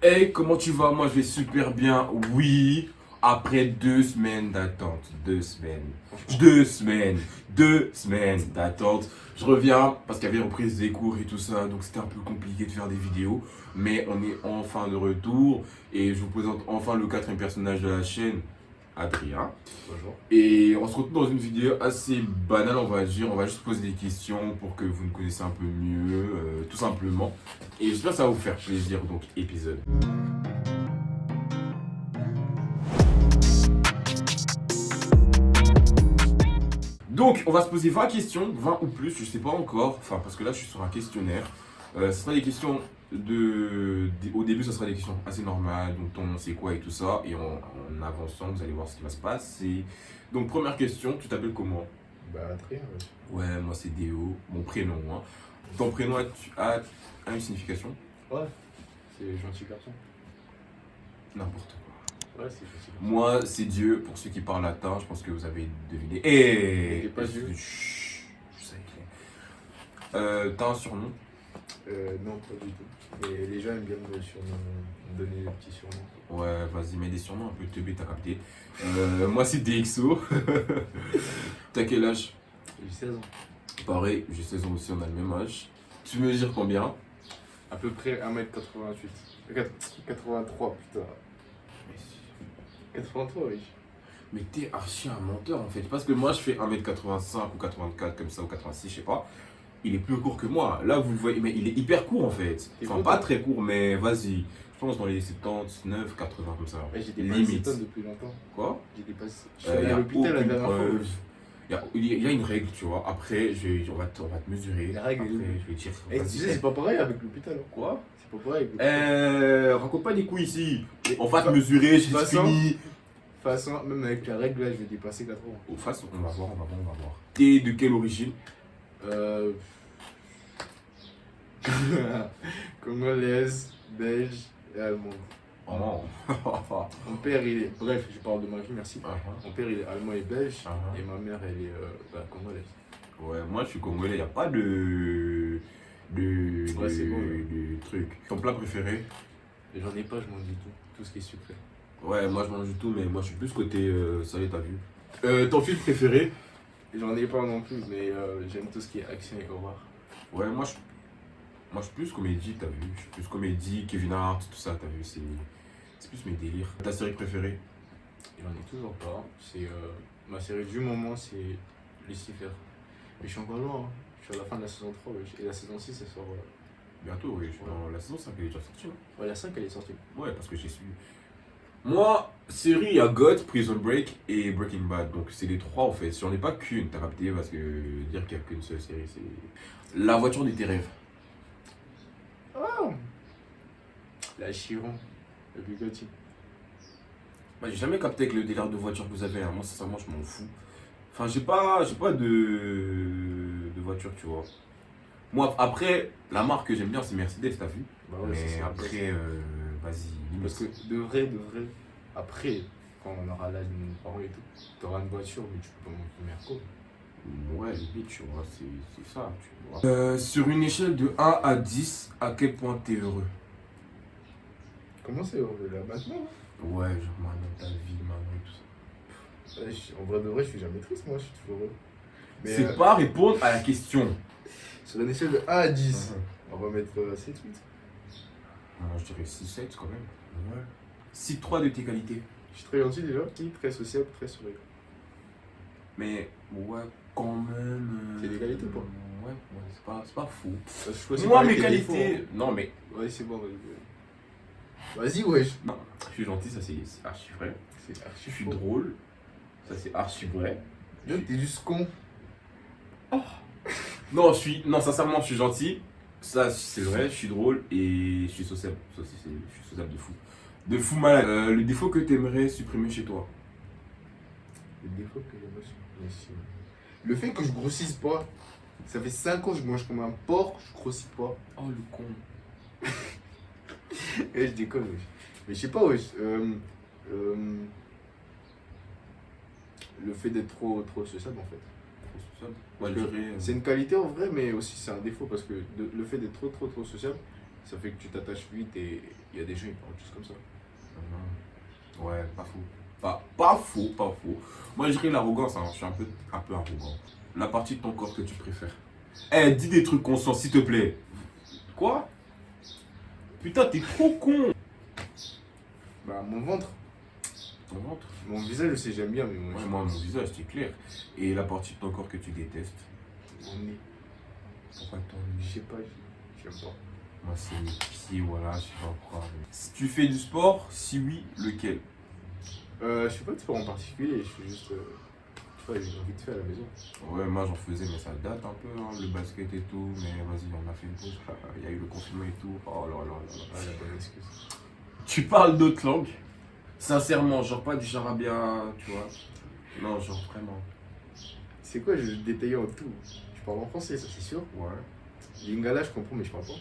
Hey, comment tu vas? Moi, je vais super bien. Oui, après 2 semaines d'attente. 2 semaines. Franchement. 2 semaines. 2 semaines d'attente. Je reviens parce qu'il y avait reprise des cours et tout ça. Donc, c'était un peu compliqué de faire des vidéos. Mais on est enfin de retour. Et je vous présente enfin le quatrième personnage de la chaîne, Adrien. Bonjour. Et on se retrouve dans une vidéo assez banale, on va dire. On va juste poser des questions pour que vous nous connaissiez un peu mieux, tout simplement. Et j'espère que ça va vous faire plaisir, donc épisode. Donc, on va se poser 20 questions, 20 ou plus, je sais pas encore. Enfin, parce que là, je suis sur un questionnaire. Ce sera des questions au début, ça sera des questions assez normales, donc ton nom c'est quoi et tout ça. Et en avançant, vous allez voir ce qui va se passer. Donc, première question, tu t'appelles comment? Bah, très bien, Ouais, moi c'est Déo, mon prénom. Hein. Ton prénom a une signification? ouais. C'est gentil garçon. N'importe quoi. Ouais, c'est gentil garçon. Moi, c'est Dieu, pour ceux qui parlent latin, je pense que vous avez deviné. Mais t'es Et. pas Dieu. Chut, je sais que. T'as un surnom? Non, pas du tout. Mais les gens aiment bien me donner des petits surnoms. Ouais, vas-y, mets des surnoms un peu teubés, t'as capté. Moi, c'est DXO. T'as quel âge? J'ai 16 ans. Pareil, j'ai 16 ans aussi, on a le même âge. Tu mesures combien? À peu près 1m88. 83, putain. 83, oui. Mais t'es archi un menteur en fait. Parce que moi, je fais 1m85 ou 84 comme ça, ou 86, je sais pas. Il est plus court que moi. Là, vous le voyez, mais il est hyper court en fait. T'es Enfin, court, pas toi? très court, mais vas-y. Je pense dans les 79, 80 comme ça. Ouais, j'ai dépassé Limite. 7 tonnes depuis longtemps. Quoi? J'ai dépassé. Je suis Il allé n'y à a l'hôpital la aucune dernière fois. preuve. Il y a une règle, tu vois. Après, on va te mesurer. La règle, Après, elle est où? je vais dire. Eh, tu Vas-y. sais, c'est pas pareil avec l'hôpital. Hein. Quoi? C'est pas pareil avec l'hôpital. Raconte pas des coups ici. Mais On va te fa- mesurer, c'est façon- fini. De toute façon, même avec la règle, là, je vais dépasser 80. Au face, on va voir, on va voir, on va voir. T'es de quelle origine? Euh... Congolaise, belge et allemande. Oh. Mon père, il est. Bref, je parle de ma vie, merci. Uh-huh. Mon père, il est allemand et belge. Uh-huh. Et ma mère, elle est congolaise. Ouais, moi je suis congolais, il n'y a pas Ouais, c'est bon, de truc. Ton plat préféré? Et j'en ai pas, je mange du tout. Tout ce qui est sucré. Ouais, moi je mange du tout, mais moi je suis plus côté salé, t'as vu. Ton film préféré? Et j'en ai pas non plus, mais j'aime tout ce qui est action et horreur. Ouais, moi je suis plus comédie, t'as vu. Je suis plus comédie, Kevin Hart, tout ça, t'as vu. C'est plus mes délires. Ta série préférée? Et j'en ai toujours pas. C'est ma série du moment, c'est Lucifer. Mais je suis encore loin. Hein. Je suis à la fin de la saison 3, wesh. Et la saison 6, elle sort. Bientôt, oui. Dans la saison 5, elle est déjà sortie. Hein. Ouais, la 5, elle est sortie. Ouais, parce que j'ai suivi. Moi, série, il y a God, Prison Break et Breaking Bad. Donc c'est les trois en fait. Si on n'est pas qu'une, t'as capté, parce que dire qu'il n'y a qu'une seule série, c'est. La voiture de tes rêves. Oh la Chiron, le Bugatti. Bah, j'ai jamais capté avec le délire de voiture que vous avez. Hein. Moi, sincèrement, je m'en fous. Enfin, j'ai pas de voiture, tu vois. Moi, après, la marque que j'aime bien, c'est Mercedes, t'as vu. Bah ouais, Mais c'est ça. après, vas-y, Parce que limite. de vrai, après, quand on aura l'âge de nos parents et tout, t'auras une voiture, mais tu peux pas monter une Merco. Ouais, limite, tu vois, c'est ça, tu vois. Sur une échelle de 1 à 10, à quel point t'es heureux? Comment c'est là maintenant? Ouais, genre maintenant, ta vie, maintenant et tout ça. Ouais, en vrai de vrai, je suis jamais triste, moi, je suis toujours heureux. Mais C'est pas répondre à la question. sur une échelle de 1 à 10, Mhm. on va mettre 7, 8. Moi, je dirais 6-7 quand même. Ouais. Cite 3 de tes qualités. Je suis très gentil déjà, très sociable, très souriant. Mais, ouais, quand même. C'est des qualités ou pas? Ouais, c'est pas fou. Je choisis Moi, pas mes tes qualités. défauts, Non, mais. hein. Ouais, c'est bon, vas-y, wesh. Non, je suis gentil, ça c'est archi vrai. C'est archi Je suis faux. drôle, ça c'est archi vrai. Même t'es juste con. Non, non, sincèrement, je suis gentil. Ça, c'est vrai, je suis drôle et je suis sociable. Ça aussi, je suis sociable de fou. De fou malade. Le défaut que t'aimerais supprimer chez toi. Le défaut que j'aimerais supprimer ici. Le fait que je grossisse pas. Ça fait 5 ans que je mange comme un porc, je grossis pas. Oh, le con. Et je déconne, wesh. Mais je sais pas, wesh. Le fait d'être trop sociable, en fait. Trop sociable. Ouais, Parce je que dirais. c'est une qualité en vrai, mais aussi c'est un défaut parce que le fait d'être trop sociable, Ça fait que tu t'attaches vite et il y a des gens, ils parlent juste comme ça. Ouais, pas faux. Pas faux, pas faux. Moi, je dirais l'arrogance, hein. Je suis un peu arrogant. La partie de ton corps que tu préfères. Eh, dis des trucs conscients, s'il te plaît. Quoi? Putain, t'es trop con. Bah, mon ventre. Ton ventre? Mon visage, je sais, j'aime bien, mais Ouais, moi, mon visage, c'est clair. Et la partie de ton corps que tu détestes. mon nez. Pourquoi ton Je nez? sais pas, j'aime pas. Moi, c'est mes pieds, voilà, je sais pas quoi. Si tu fais du sport, si oui, lequel? Je fais pas de sport en particulier, je fais juste. Tu vois, j'ai envie de faire à la maison. Ouais, moi, j'en faisais, mais ça date un peu, hein, le basket et tout. Mais vas-y, on a fait une pause. Il y a eu le confinement et tout. Oh là là là là. Ah, la bonne excuse. Tu parles d'autres langues? Sincèrement, genre pas du charabia, tu vois. Non, genre vraiment. C'est quoi, je vais détailler en tout. Je parle en français, ça c'est sûr. Ouais. Lingala, je comprends, mais je parle pas.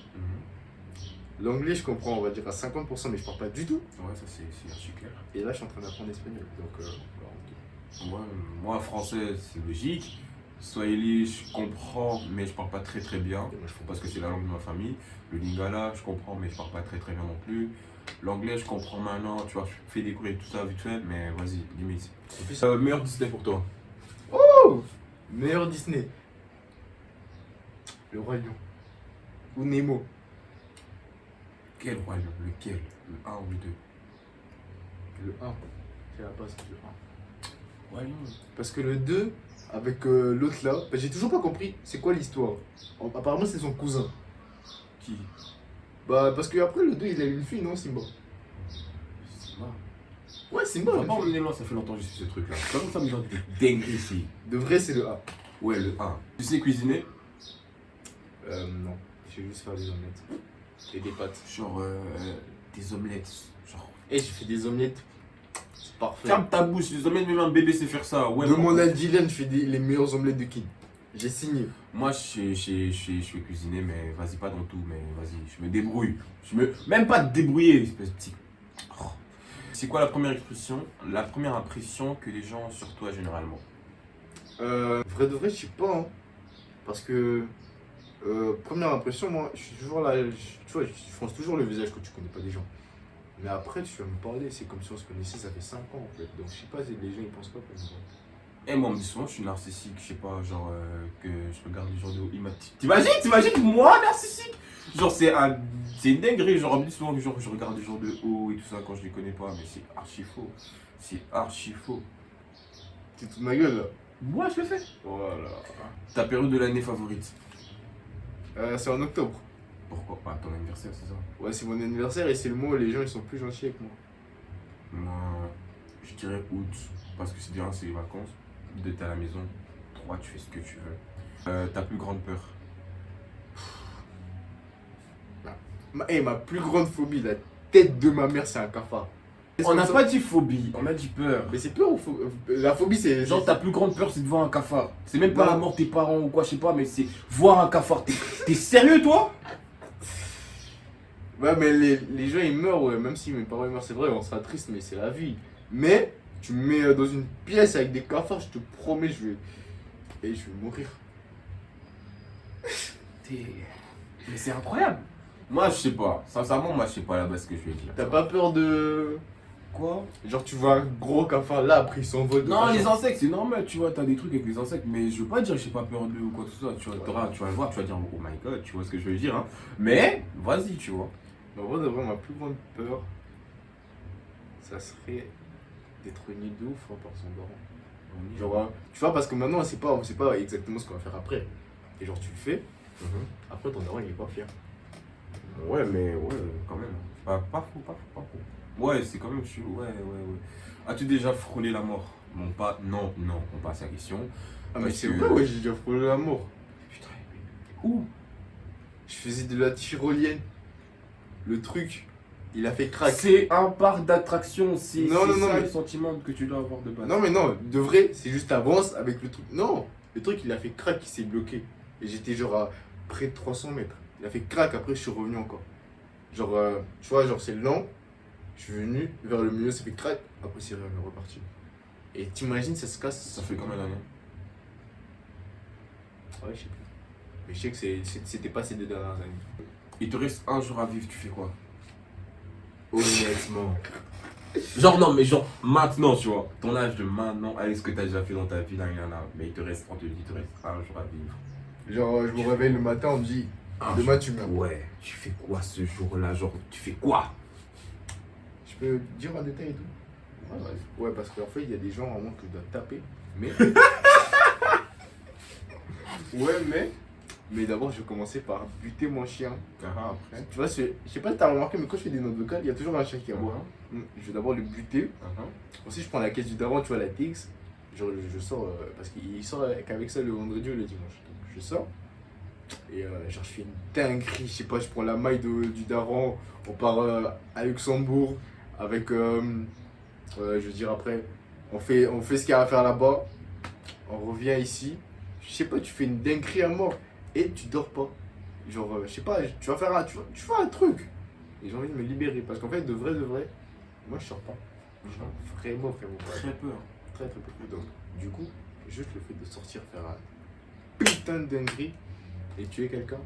L'anglais, je comprends, on va dire à 50%, mais je parle pas du tout. Ouais, ça c'est archi clair. Et là, je suis en train d'apprendre l'espagnol. Donc, voilà. Ouais, moi, français, c'est logique. Swahili, je comprends, mais je parle pas très très bien. Et moi, je comprends Parce que c'est la langue de ma famille. Le lingala, je comprends, mais je parle pas très très bien non plus. L'anglais, je comprends maintenant, tu vois, je fais découvrir tout ça vite fait, mais vas-y, limite. Et puis, Meilleur Disney pour toi? meilleur Disney. Le Roi Lion. Ou Nemo. Quel roi lion? Lequel? Le 1 ou le 2? Le 1. C'est la base, le 1. Roi lion. Parce que le 2, avec l'autre là, bah, j'ai toujours pas compris c'est quoi l'histoire. Apparemment, c'est son cousin. Qui? Bah, parce que après le 2, il a eu une fille, non, Simba? Simba. Ouais, Simba. On va pas emmener loin, ça fait longtemps que je suis ce truc là. Comme ça me genre de dingue ici. De vrai, c'est le A. Ouais, le 1. Tu sais cuisiner? Non. Je vais juste faire des omelettes. Et des pâtes. Genre des omelettes. Genre. Et je fais des omelettes. C'est parfait. Ferme ta bouche, les omelettes, même un bébé sait faire ça. Ouais, Demande à Dylan, je fais les meilleures omelettes de Kid. J'ai signé. moi je vais cuisiner, mais vas-y, pas dans tout, mais vas-y, je me débrouille. Même pas te débrouiller, espèce de petit. Oh. C'est quoi la première impression que les gens ont sur toi généralement? Vrai de vrai, je sais pas. Hein. Parce que. Première impression, moi, je suis toujours là. Tu vois, je fronce toujours le visage quand tu connais pas des gens. Mais après, tu vas me parler, c'est comme si on se connaissait, ça fait 5 ans en fait. Donc je sais pas, les gens ils pensent quoi comme ça. Et moi on me dit souvent je suis narcissique, je sais pas, genre que je regarde les gens de haut. T'imagines moi narcissique? Genre c'est une dinguerie, genre on me dit souvent que genre, je regarde les gens de haut et tout ça quand je les connais pas, mais c'est archi faux. C'est archi faux. C'est toute ma gueule là. Moi je le fais. Voilà. Ta période de l'année favorite? C'est en octobre. Pourquoi pas ton anniversaire, c'est ça? Ouais, c'est mon anniversaire et c'est le mois où les gens ils sont plus gentils avec moi. Moi, je dirais août, parce que c'est bien, c'est les vacances. 2, t'es à la maison. 3, tu fais ce que tu veux. Ta plus grande peur? Ma plus grande phobie, la tête de ma mère, c'est un cafard. On n'a pas dit phobie, on a dit peur. Mais c'est peur ou la phobie, c'est. Genre ta plus grande peur c'est de voir un cafard. C'est même pas Non. la mort de tes parents ou quoi, je sais pas, mais c'est voir un cafard. T'es sérieux toi? Ouais, mais les gens ils meurent, ouais. Même si mes parents ils meurent, c'est vrai, on sera triste, mais c'est la vie. Mais tu me mets dans une pièce avec des cafards, je te promets, je vais mourir. Mais c'est incroyable. Moi je sais pas, sincèrement moi je sais pas là-bas ce que je vais dire. T'as pas peur de. Quoi? Genre, tu vois un gros cafard là, après il s'envole. Non, les insectes c'est normal, tu vois, t'as des trucs avec les insectes, mais je veux pas dire que j'ai pas peur d'eux ou quoi que ce soit. Tu vois, tu vas le voir, tu vas dire oh my god, tu vois ce que je veux dire, hein. Mais vas-y, tu vois. Mais en vrai, de vrai, ma plus grande peur, ça serait d'être né de ouf hein, par son daron. Genre, tu vois, parce que maintenant, on sait pas exactement ce qu'on va faire après. Et genre, tu le fais, après ton daron il est pas fier. Ouais, mais ouais, quand même. Pas fou, pas fou, pas fou. Ouais, c'est quand même chill, ouais. As-tu déjà frôlé la mort? Non, pas, non, on passe à la question. Ah, mais Parce c'est que- vrai, ouais, j'ai déjà frôlé la mort. Putain, où? Je faisais de la tyrolienne. Le truc, il a fait crack. C'est un parc d'attractions, c'est Non, ça mais- le sentiment que tu dois avoir de base. Non, mais non, de vrai, c'est juste avance avec le truc. Non, le truc, il a fait crack, il s'est bloqué. Et j'étais genre à près de 300 mètres. Il a fait crack, après je suis revenu encore. Genre, tu vois, genre c'est lent. Je suis venu vers le milieu, ça fait crack, après c'est reparti. Et t'imagines, ça se casse. Ça fait combien d'années? Ouais, je sais plus. Mais je sais que c'était pas ces 2 dernières années. Il te reste un jour à vivre, tu fais quoi? Honnêtement. Genre, non, mais genre, maintenant, tu vois. Ton âge de maintenant, avec ce que t'as déjà fait dans ta vie, là, il y en a. Mais il te reste, on te dit, il te reste un jour à vivre. Genre, je me réveille le matin, on me dit, Un demain jour. tu meurs. Ouais, tu fais quoi ce jour-là? Genre, tu fais quoi? Je peux dire en détail et tout? Ouais, vas-y. Ouais, parce qu'en fait, il y a des gens vraiment que je dois taper. Mais. Ouais, mais d'abord, je vais commencer par buter mon chien. Après. Tu vois, je sais pas si t'as remarqué, mais quand je fais des notes vocales, il y a toujours un chien qui aboie. Je vais d'abord le buter. Ensuite, je prends la caisse du daron, tu vois, la TX. Genre, je sors, parce qu'il sort qu'avec ça le vendredi ou le dimanche. Donc, je sors. Et genre, je fais une dinguerie. Je sais pas, je prends la maille du daron. On part à Luxembourg. Avec, je veux dire, après, on fait ce qu'il y a à faire là-bas. On revient ici. Je sais pas, tu fais une dinguerie à mort. Et tu dors pas. Genre, je sais pas, tu vas faire tu fais un truc. Et j'ai envie de me libérer. Parce qu'en fait, de vrai, moi, je sors pas. Genre, vraiment pas. Très peur. Très peu. Donc, du coup, juste le fait de sortir faire un putain de dinguerie et tuer quelqu'un,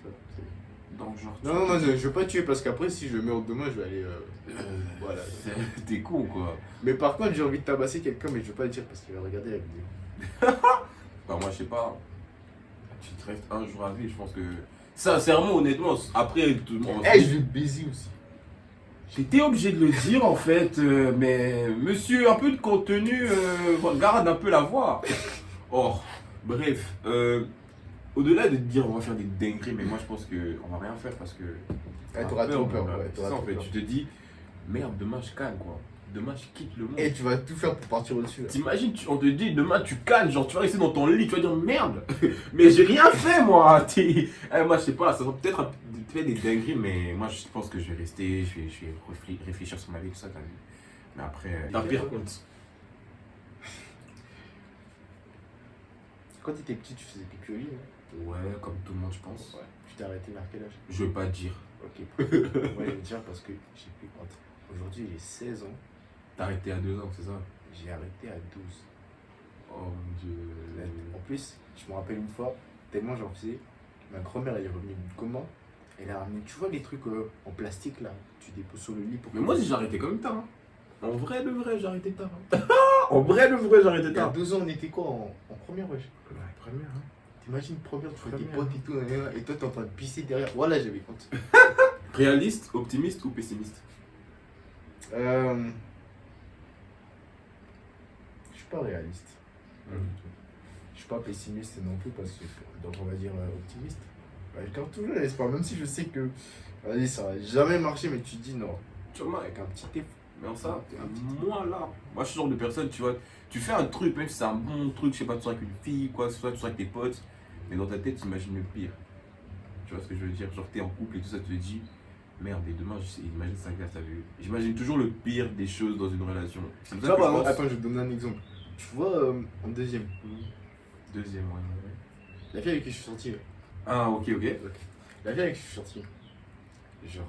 ça, c'est... Donc, genre. Non, je veux pas tuer parce qu'après, si je meurs demain, je vais aller. Voilà. T'es con, quoi. Mais par contre, j'ai envie de tabasser quelqu'un, mais je veux pas le dire parce qu'il va regarder la vidéo. Bah, moi, je sais pas. Tu te restes un jour à vivre, je pense que. Sincèrement, honnêtement, après tout le monde. Eh, je vais baiser aussi. J'étais obligé de le dire en fait, mais monsieur, un peu de contenu, garde un peu la voix. Oh, bref, au-delà de te dire on va faire des dingueries, mais moi je pense qu'on va rien faire parce que. T'auras trop peur. voilà. Ouais, C'est ça en fait, tu te dis, merde, demain je canne quoi. Demain je quitte le monde. Et tu vas tout faire pour partir au-dessus. Là. T'imagines, on te dit demain tu cannes, genre tu vas rester dans ton lit, tu vas dire merde, mais j'ai rien fait moi. Moi je sais pas, ça va peut-être faire des dingueries, mais moi je pense que je vais rester, je vais réfléchir sur ma vie, tout ça, t'as vu. Mais après, t'as pire compte. Quand t'étais petit, tu faisais pipi au lit, hein? Ouais, comme tout le monde je pense. Ouais. Tu t'es arrêté vers quel âge? Je vais pas te dire. Ok. Moi, je vais te dire parce que j'ai plus honte. Aujourd'hui, j'ai 16 ans. T'as arrêté à 2 ans, c'est ça? J'ai arrêté à 12. Oh mon dieu. En plus, je me rappelle une fois, tellement j'en faisais, ma grand-mère elle est revenue du coma. Elle a ramené, tu vois les trucs en plastique là, tu déposes sur le lit pour. Mais moi j'ai arrêté comme tard. Hein. En vrai, de vrai, j'ai arrêté tard. Hein. En vrai, de vrai, j'ai arrêté Il y a tard. 2 ans, on était quoi en première, wesh? Ouais, première, hein. T'imagines, première, tu vois tes Première. potes et tout, et toi t'es en train de pisser derrière. Voilà, j'avais compte. Réaliste, optimiste ou pessimiste? Je suis pas réaliste. Je suis pas pessimiste non plus parce que. Donc on va dire optimiste. Je garde toujours l'espoir, même si je sais que. Vas-y, ça va jamais marcher, mais tu te dis non. Tu vois, Avec un petit effort. mais en ça, moi là, moi je suis le genre de personne, tu vois, tu fais un truc, même si c'est un bon truc, je sais pas, tu sors avec une fille, quoi, soit tu sors avec tes potes, mais dans ta tête, tu imagines le pire. Tu vois ce que je veux dire? Genre, t'es en couple et tout ça, tu te dis, merde, et demain, imagine ça glace, t'as vu? J'imagine toujours le pire des choses dans une relation. C'est pour ça que je pense- Attends, je vais te donner un exemple. Tu vois, en deuxième, Deuxième, ouais. la fille avec qui je suis sorti. Là. Ah, ok. La fille avec qui je suis sorti. Genre.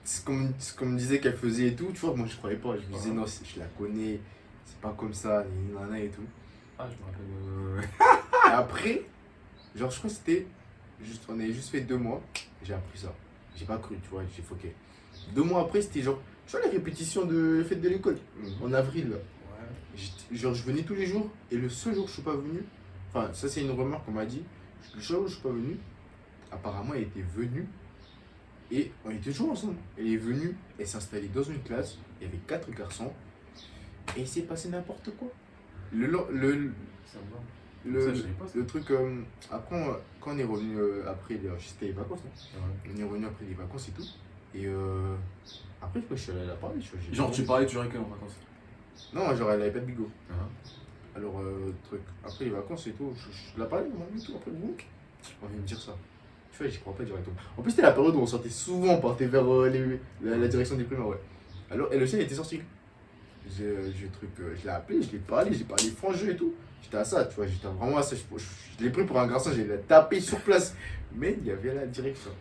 C'est comme me disait qu'elle faisait et tout, tu vois, moi je croyais pas. Je me disais, non, je la connais, c'est pas comme ça, ni nana et tout. Ah, je me rappelle. Et après, genre, je crois que c'était. On avait juste fait 2 mois, j'ai appris ça. J'ai pas cru, tu vois, j'ai foqué. 2 mois après, c'était genre. Tu vois, la répétition de fête de l'école, en avril, là. Ouais. Genre, je venais tous les jours, et le seul jour où je suis pas venu, enfin, ça c'est une remarque qu'on m'a dit, le seul jour où je suis pas venu, apparemment, elle était venue, et on était toujours ensemble. Elle est venue, elle s'est installée dans une classe, il y avait 4 garçons, et il s'est passé n'importe quoi. Ça me va. Ça, je savais pas, ça. Le truc, après, quand on est revenu après, c'était les vacances, hein. Ouais. On est revenu après les vacances et tout, et après, je suis allé à la parler. Genre, tu parlais toujours avec elle en vacances? Non, genre, elle avait pas de bigot. Ah. Alors, truc, après les vacances et tout, je la parlais, on m'a dit tout, après, boum, on vient me dire ça. Tu vois, j'y crois pas directement. En plus, c'était la période où on sortait souvent, on partait vers la direction des primaires, ouais. Alors, elle aussi, elle était sortie. Je l'ai appelé, je l'ai parlé, j'ai parlé franc jeu et tout. J'étais à ça, tu vois, j'étais vraiment à ça. Je l'ai pris pour un garçon, j'ai tapé sur place. Mais il y avait la direction.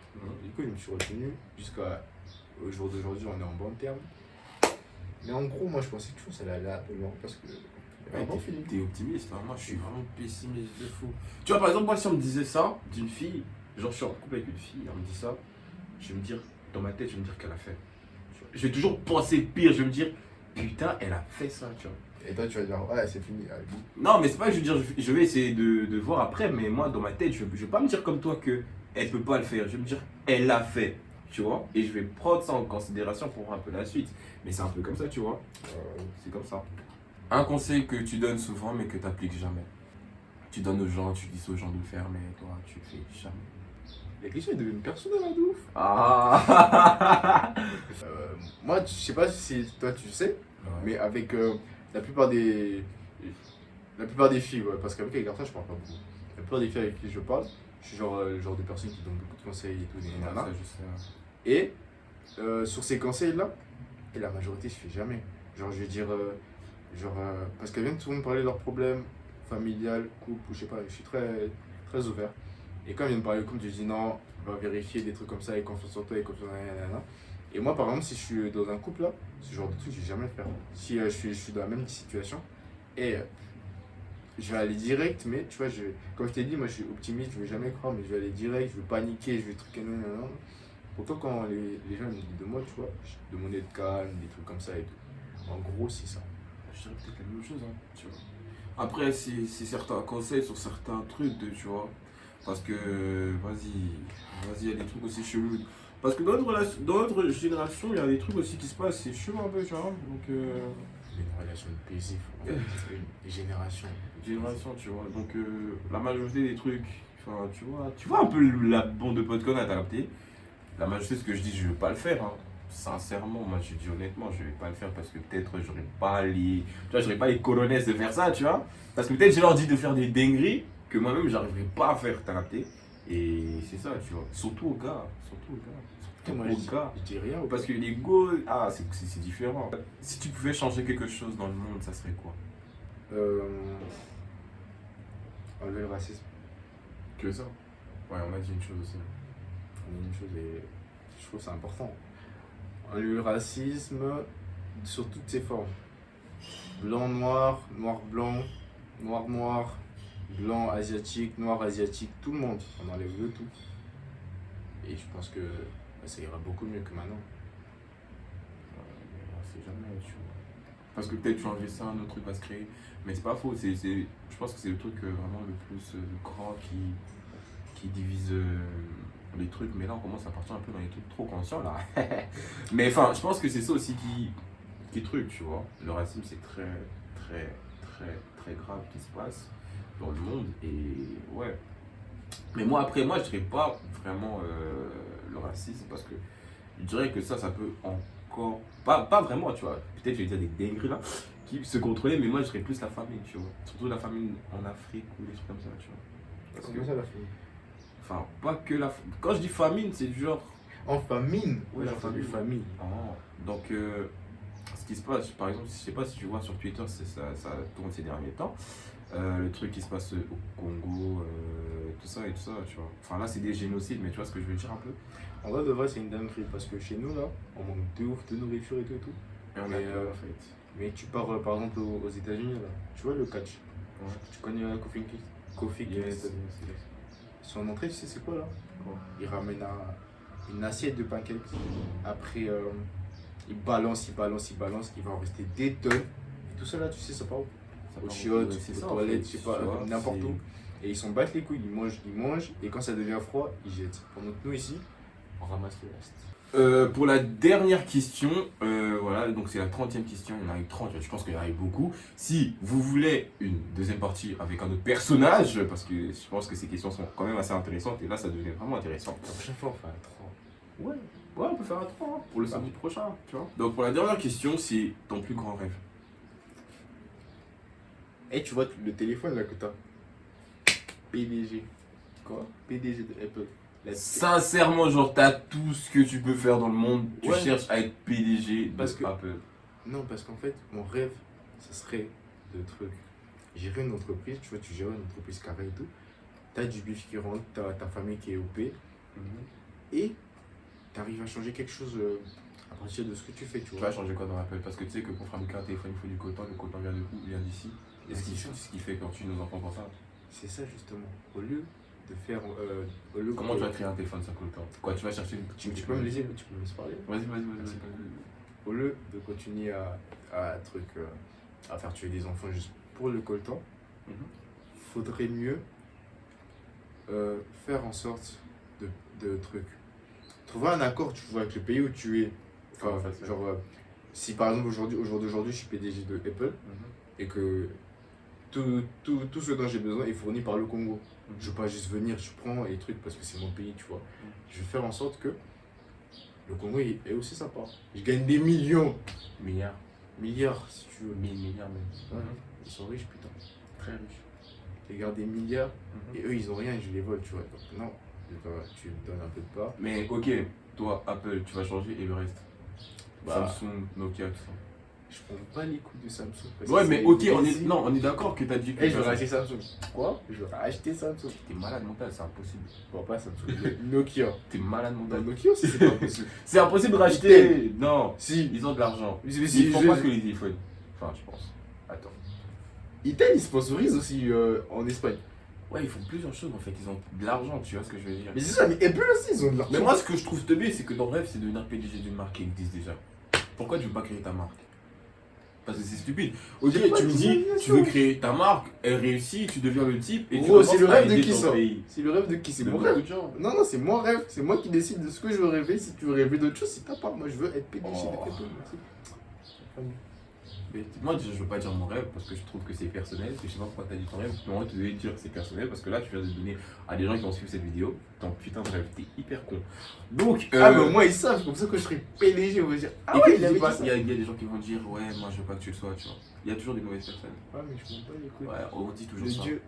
Du coup, je me suis retenu jusqu'au jour d'aujourd'hui, on est en bon terme. Mais en gros, moi, je pensais que ça allait aller un peu loin parce que. Ouais, t'es optimiste, hein. Moi je suis vraiment pessimiste de fou. Tu vois, par exemple, moi si on me disait ça d'une fille, Genre, je suis en couple avec une fille, elle me dit ça, je vais me dire, dans ma tête, je vais me dire qu'elle a fait. Je vais toujours penser pire, je vais me dire, putain, elle a fait ça, tu vois. Et toi, tu vas dire, ouais, c'est fini. Allez, boum. Non, mais c'est pas que je veux dire, je vais essayer de voir après, mais moi, dans ma tête, je vais pas me dire comme toi que elle peut pas le faire. Je vais me dire, elle l'a fait, tu vois. Et je vais prendre ça en considération pour voir un peu la suite. Mais c'est un peu comme ça, tu vois. C'est comme ça. Un conseil que tu donnes souvent, mais que tu n'appliques jamais. Tu donnes aux gens, tu dis aux gens de le faire, mais toi, tu le fais jamais. La question est devenue personnelle, hein, de ouf. Ah Moi, je sais pas si toi tu sais, mais avec la plupart des filles, ouais, parce qu'avec les garçons, je parle pas beaucoup. La plupart des filles avec qui je parle, je suis genre le genre de personne qui donne beaucoup de conseils et tout, des nanas. ça, je sais. Et sur ces conseils-là, et la majorité, je fais jamais. Genre, je vais dire, parce qu'elles viennent souvent me parler de leurs problèmes familial, couple, ou je sais pas, je suis très, très ouvert. Et quand elles viennent me parler de couple, je dis non, on va vérifier des trucs comme ça, et confiance en toi, et confiance en nanana. Et moi, par exemple, si je suis dans un couple là, ce genre de truc, je vais jamais le faire. Si je suis dans la même situation, et je vais aller direct, mais tu vois, comme je t'ai dit, moi je suis optimiste, je vais jamais croire, mais je vais aller direct, je vais paniquer, je vais truquer, nanana. Pourtant, quand les gens me disent de moi, tu vois, de mon être calme, des trucs comme ça et tout. En gros, c'est ça. Je dirais peut-être la même chose, hein, tu vois. Après, c'est certains conseils sur certains trucs, tu vois. Parce que, vas-y, il y a des trucs aussi chelous. Parce que dans notre génération, il y a des trucs aussi qui se passent, c'est chelou un peu, tu vois. Donc, Une relation de plaisir, une génération. génération, tu vois. Donc, la majorité des trucs, enfin, tu vois un peu la bande de potes qu'on a adapté. La majorité de ce que je dis, je ne vais pas le faire, hein. Sincèrement, moi je dis honnêtement, je vais pas le faire parce que peut-être j'aurais pas les colonnes de faire ça, tu vois. Parce que peut-être je leur dis de faire des dingueries que moi-même j'arriverai pas à faire, t'as capté. Et c'est ça, tu vois. Surtout aux gars, surtout Moi, aux gars. je dis rien. Parce que l'ego, c'est différent. Si tu pouvais changer quelque chose dans le monde, ça serait quoi? Enlever le racisme, Que ça? Ouais, on a dit une chose aussi. on est une chose et je trouve que c'est important. Enlever le racisme sur toutes ses formes. Blanc, noir, noir, blanc, noir, noir, blanc, asiatique, noir, asiatique, tout le monde. On enlève le tout. Et je pense que ça ira beaucoup mieux que maintenant. On sait jamais, tu vois. Parce que peut-être tu enlever ça, un autre truc va se créer. Mais c'est pas faux, je pense que c'est le truc vraiment le plus grand qui divise les trucs. Mais là, on commence à partir un peu dans les trucs trop conscients, là. Mais enfin, je pense que c'est ça aussi qui est truc, tu vois. Le racisme, c'est très, très, très, très grave qui se passe dans le monde. Et ouais. Mais moi, après, moi, je dirais pas vraiment le racisme parce que je dirais que ça peut encore. Pas vraiment, tu vois. Peut-être je vais dire des dingueries là qui se contrôler, mais moi, je dirais plus la famine, tu vois. Surtout la famine en Afrique ou des trucs comme ça, tu vois. Parce que, Comment ça la famille? enfin, pas que la. Quand je dis famine, c'est du genre. En famine? Oui, la famille. Famille. Ah, donc, ce qui se passe, par exemple, je sais pas si tu vois sur Twitter, ça tourne ces derniers temps. Le truc qui se passe au Congo, tout ça, tu vois. Enfin, là, c'est des génocides, mais tu vois ce que je veux dire un peu. En vrai, de vrai, c'est une dinguerie parce que chez nous, là, on manque de ouf de nourriture et tout et tout. Et on a Mais, peur, en fait. Mais tu pars par exemple aux États-Unis, là, tu vois le catch. Ouais. Tu connais Kofi Yes, Kingston. yes. Son entrée, tu sais, c'est quoi là? Quoi? Il ramène une assiette de pancakes. Après, il balance, il va en rester des tonnes. Et tout ça là, tu sais, ça part où? Ça Aux part chiottes, c'est aux ça, en toilettes, fait, je sais pas, tu vois, n'importe c'est- où. Et ils s'en battent les couilles, ils mangent, et quand ça devient froid, ils jettent. Pendant que nous ici, on ramasse le reste. Pour la dernière question, voilà, donc c'est la 30e question, il y en a eu 30, je pense qu'il y en a eu beaucoup. Si vous voulez une deuxième partie avec un autre personnage, parce que je pense que ces questions sont quand même assez intéressantes, et là ça devient vraiment intéressant. La prochaine fois, on fait un 3. Ouais, on peut faire un 3 pour le samedi prochain, tu vois. Donc pour la dernière question, c'est ton plus grand rêve. Et tu vois le téléphone là que t'as? PDG. Quoi? PDG de Apple. Sincèrement, genre, t'as tout ce que tu peux faire dans le monde, tu Ouais. cherches à être PDG de Parce que- Apple. Non, parce qu'en fait, mon rêve, ça serait de trucs. Gérer une entreprise, tu vois, tu gères une entreprise carrée et tout. T'as du bif qui rentre, t'as ta famille qui est OP. Et t'arrives à changer quelque chose à partir de ce que tu fais, tu Tu vois. vas changer quoi dans Apple? Parce que tu sais que pour fabriquer un téléphone, il faut du coton. Le coton vient de où? Il vient d'ici. Et Ouais, c'est ça. ce qui fait quand tu nos enfants portables. C'est ça justement. Au lieu de faire au lieu Comment tu vas créer un téléphone sans coltan? Quoi, tu vas chercher. tu peux me laisser parler. Vas-y. Au lieu de continuer à faire tuer des enfants juste pour le coltan, Mhm. faudrait mieux faire en sorte de trucs. Trouver un accord, tu vois, avec le pays où tu es. Enfin, Comment ça se fait? genre, si par exemple au jour d'aujourd'hui, je suis PDG de Apple et que tout ce dont j'ai besoin est fourni par le Congo. Je veux pas juste venir, je prends les trucs parce que c'est mon pays, tu vois. Je vais faire en sorte que le Congo est aussi sympa. Je gagne des millions, Milliards. milliards si tu veux. 1000 milliards même. Ouais, ils sont riches, putain. Très riche. Ils gardent des milliards et eux ils ont rien et je les vole, tu vois. Donc non, tu me donnes un peu de part. Mais ok, toi, Apple, tu vas changer et le reste? Bah, Samsung, Nokia, tout ça. je prends pas les coups de Samsung. parce Ouais, que mais c'est ok, easy. on est d'accord que t'as dit que. Eh, je vais racheter Samsung. Quoi? Je vais racheter Samsung. T'es malade mental, c'est impossible. Bon, pas Samsung, Nokia. T'es malade Bah, mental. Nokia aussi, c'est pas possible. C'est impossible de racheter. Non, Si, ils ont de l'argent. mais Ils si, font pas que les téléphones. Enfin, je pense. Attends. Itel, ils sponsorisent aussi en Espagne. Ouais, ils font plusieurs choses en fait. Ils ont de l'argent, tu vois ce que je veux dire. Mais c'est ça, mais Apple aussi, ils ont de l'argent. Mais moi, ce que je trouve teubé, c'est que dans le rêve, c'est devenir PDG d'une marque qui existe déjà. Pourquoi tu veux pas créer ta marque? Parce que c'est stupide. Ok, J'ai pas tu me dis, d'imagination. tu veux créer ta marque, elle réussit, tu deviens le type et tu Gros, c'est commences le à rêve de aider qui ton ça? pays. C'est le rêve de qui? C'est De mon beaucoup rêve. de gens. Non, c'est mon rêve. C'est moi qui décide de ce que je veux rêver. Si tu veux rêver d'autre chose, c'est ta part. Moi, je veux être PDG Oh. d'Apple. Merci. Mais moi, je veux pas dire mon rêve parce que je trouve que c'est personnel. Je sais pas pourquoi t'as dit ton rêve. Mais moi, tu devais dire que c'est personnel parce que là, tu viens de donner à des gens qui vont suivre cette vidéo ton putain de rêve. T'es hyper con. Donc, Ah, mais moi, ils savent. Comme ça, que je serai PDG, on va dire. Ah et ouais, puis, il avait dit ça. il y a des gens qui vont dire, ouais, moi, je veux pas que tu le sois, tu vois. Il y a toujours des mauvaises personnes. Ouais, mais je m'en bats les couilles. Ouais, on dit toujours Le ça. Dieu,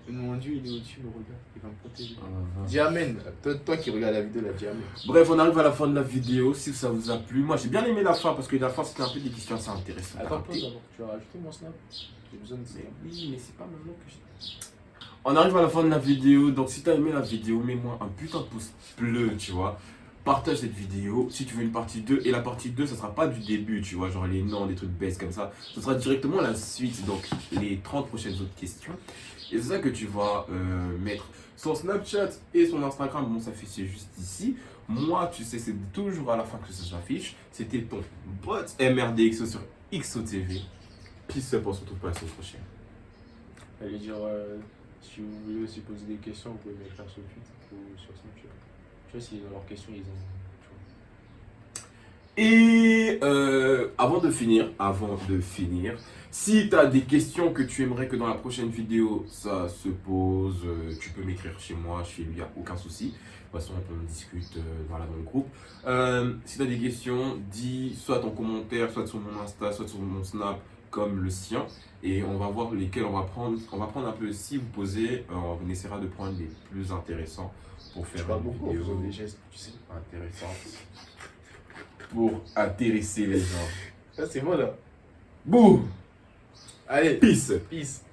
mon Dieu, il est au-dessus, me regarde. Il va me protéger. Mhm. Dis Amen. Toi qui regardes la vidéo, là, dis Amen. Bref, on arrive à la fin de la vidéo. Si ça vous a plu, moi j'ai bien aimé la fin parce que la fin c'était un peu des questions assez intéressantes. Attends, pause d'abord. Tu vas rajouter mon snap? J'ai besoin de Mais snap. oui, mais c'est pas maintenant que je. On arrive à la fin de la vidéo. Donc si t'as aimé la vidéo, mets-moi un putain de pouce bleu, tu vois. Partage cette vidéo si tu veux une partie 2. Et la partie 2, ça sera pas du début, tu vois, genre les noms, des trucs baisse comme ça. Ce sera directement la suite, donc les 30 prochaines autres questions. Et c'est ça que tu vas mettre. Son Snapchat et son Instagram, bon, ça s'affiche juste ici. Moi, tu sais, c'est toujours à la fin que ça s'affiche. C'était ton bot MRDXO sur XOTV. Peace up, on se retrouve pour la semaine prochaine. Allez dire, si vous voulez aussi poser des questions, vous pouvez m'écrire sur Twitter ou sur Snapchat. Tu vois, s'ils ont leurs questions, ils ont. Et avant de finir, si tu as des questions que tu aimerais que dans la prochaine vidéo ça se pose, tu peux m'écrire chez moi, chez lui, il n'y a aucun souci. De toute façon, on discute voilà, dans le groupe. Si tu as des questions, dis soit en commentaire, soit sur mon Insta, soit sur mon Snap, comme le sien. Et on va voir lesquels on va prendre. On va prendre un peu, si vous posez, on essaiera de prendre les plus intéressants pour faire Je parle une beaucoup en vidéo faisant des gestes, tu sais. intéressante pour intéresser les gens. Ça, c'est moi là. Boum! Allez, Peace! peace.